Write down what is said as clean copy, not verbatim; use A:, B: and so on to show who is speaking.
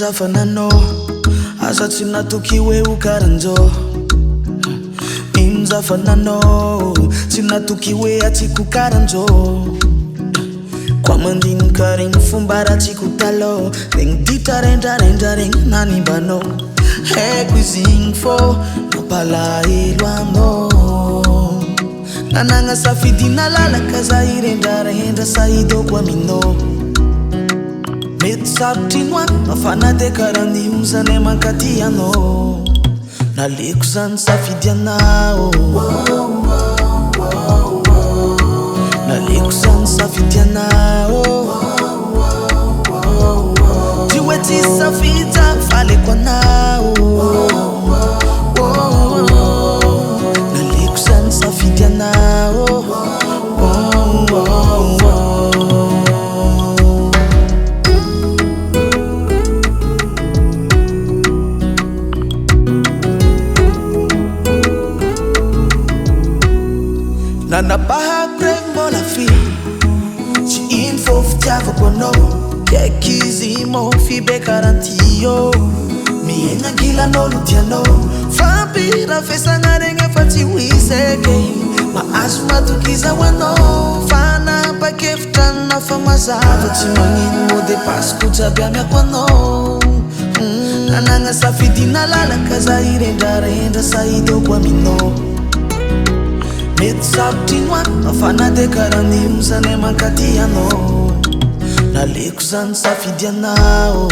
A: Imzafanano asa tsy natoky hoe ho karanjô. Imzafanano tsy natoky hoe atsiko karanjô. Kwa mandinika regny fomba ratsiko talo, regny ditra rendrarendra regny nanimbanô. Haiko izy igny fô mampalahelo anô. Nanagna safidina lalaka za irendrarendra sahidoko aminô. Mety sarotry noagny mafana de karan'io zany mankaty anô. Naleko zany safidy anao, naleko zany safidy anao. Ty hoe tsisy safidy zany faleko anao. Naleko zany safidy anao. Nanapahako regny mbola fi tsy ino fô fitiavako anao. Kaiky izy mô fibe karantio, miegna angilan'olo tianao. Fampiravesagna regny efa tsy ho iseky, mahazo matoky zao anao. Fanapakevitra nafa mazava tsy magnino mô de pasiko jiaby amiako anao. Nanagna safidina lalaka za irendrarendra sahidoko aminô. Mety sarotry noagny mafana de karan'io zany mankaty anô. Naleko zany safidy anao.